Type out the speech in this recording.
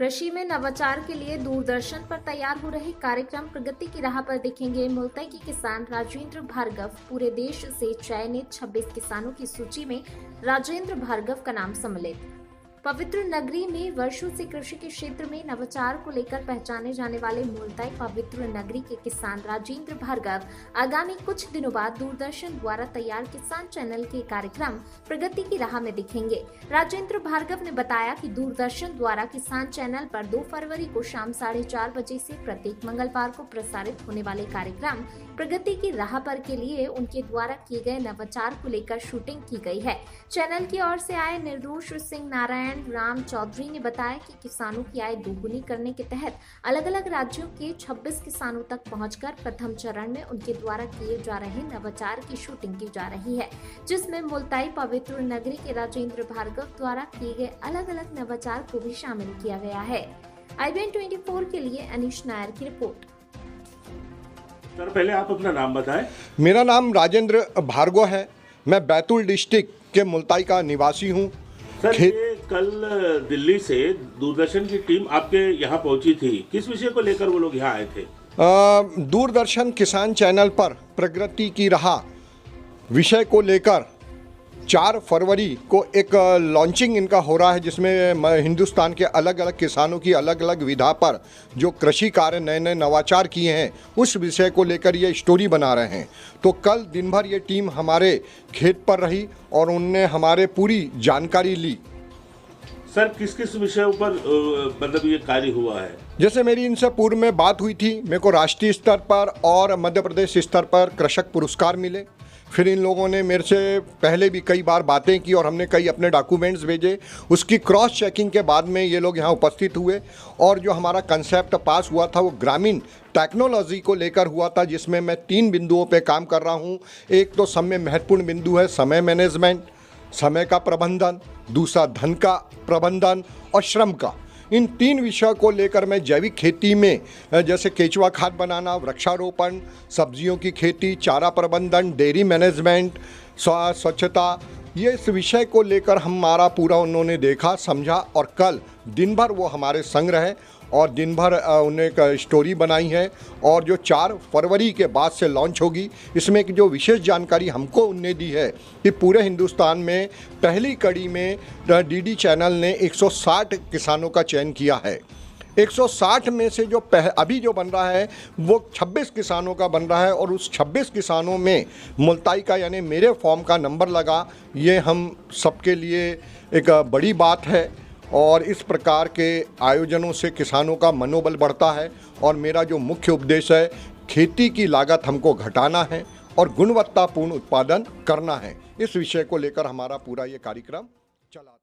कृषि में नवाचार के लिए दूरदर्शन पर तैयार हो रहे कार्यक्रम प्रगति की राह पर दिखेंगे। मुल्ताई के किसान राजेंद्र भार्गव पूरे देश से चयनित 26 किसानों की सूची में राजेंद्र भार्गव का नाम सम्मिलित। पवित्र नगरी में वर्षों से कृषि के क्षेत्र में नवाचार को लेकर पहचाने जाने वाले मुल्ताई पवित्र नगरी के किसान राजेंद्र भार्गव आगामी कुछ दिनों बाद दूरदर्शन द्वारा तैयार किसान चैनल के कार्यक्रम प्रगति की राह में दिखेंगे। राजेंद्र भार्गव ने बताया कि दूरदर्शन द्वारा किसान चैनल पर 2 फरवरी को शाम 4:30 बजे से प्रत्येक मंगलवार को प्रसारित होने वाले कार्यक्रम प्रगति की राह पर के लिए उनके द्वारा किए गए नवाचार को लेकर शूटिंग की गई है। चैनल की ओर से आए निर्दोष सिंह नारायण राम चौधरी ने बताया कि किसानों की आय दोगुनी करने के तहत अलग अलग राज्यों के 26 किसानों तक पहुंचकर प्रथम चरण में उनके द्वारा किए जा रहे नवाचार की शूटिंग की जा रही है, जिसमें मुल्ताई पवित्र नगरी के राजेंद्र भार्गव द्वारा किए गए अलग अलग नवाचार को भी शामिल किया गया है। IBN 24 के लिए अनीश नायर की रिपोर्ट। सर, पहले आप अपना नाम बताएं। मेरा नाम राजेंद्र भार्गव है। मैं बैतूल डिस्ट्रिक्ट के मुल्ताई का निवासी हूँ। सर, ये कल दिल्ली से दूरदर्शन की टीम आपके यहाँ पहुंची थी, किस विषय को लेकर वो लोग यहाँ आए थे? दूरदर्शन किसान चैनल पर प्रगति की राह विषय को लेकर 4 फरवरी को एक लॉन्चिंग इनका हो रहा है, जिसमें हिंदुस्तान के अलग अलग किसानों की अलग अलग विधा पर जो कृषि कार्य नए नए नवाचार किए हैं उस विषय को लेकर ये स्टोरी बना रहे हैं। तो कल दिन भर ये टीम हमारे खेत पर रही और उनने हमारे पूरी जानकारी ली। सर, किस किस विषयों पर मतलब ये कार्य हुआ है? जैसे मेरी इनसे पूर्व में बात हुई थी, मेरे को राष्ट्रीय स्तर पर और मध्य प्रदेश स्तर पर कृषक पुरस्कार मिले। फिर इन लोगों ने मेरे से पहले भी कई बार बातें की और हमने कई अपने डॉक्यूमेंट्स भेजे। उसकी क्रॉस चेकिंग के बाद में ये लोग यहाँ उपस्थित हुए और जो हमारा कंसेप्ट पास हुआ था वो ग्रामीण टेक्नोलॉजी को लेकर हुआ था, जिसमें मैं 3 बिंदुओं पे काम कर रहा हूँ। एक तो सब में महत्वपूर्ण बिंदु है समय मैनेजमेंट, समय का प्रबंधन, दूसरा धन का प्रबंधन और श्रम का। इन 3 विषयों को लेकर मैं जैविक खेती में जैसे केचुआ खाद बनाना, वृक्षारोपण, सब्जियों की खेती, चारा प्रबंधन, डेयरी मैनेजमेंट, स्वच्छता, ये इस विषय को लेकर हमारा पूरा उन्होंने देखा, समझा और कल दिन भर वो हमारे संग रहे और दिन भर उन्हें एक स्टोरी बनाई है। और जो 4 फरवरी के बाद से लॉन्च होगी, इसमें की जो विशेष जानकारी हमको उनने दी है कि पूरे हिंदुस्तान में पहली कड़ी में DD चैनल ने 160 किसानों का चयन किया है। 160 में से जो अभी जो बन रहा है वो 26 किसानों का बन रहा है और उस 26 किसानों में मुल्ताई का यानी मेरे फॉर्म का नंबर लगा। ये हम सबके लिए एक बड़ी बात है और इस प्रकार के आयोजनों से किसानों का मनोबल बढ़ता है। और मेरा जो मुख्य उपदेश है, खेती की लागत हमको घटाना है और गुणवत्तापूर्ण उत्पादन करना है। इस विषय को लेकर हमारा पूरा ये कार्यक्रम चला।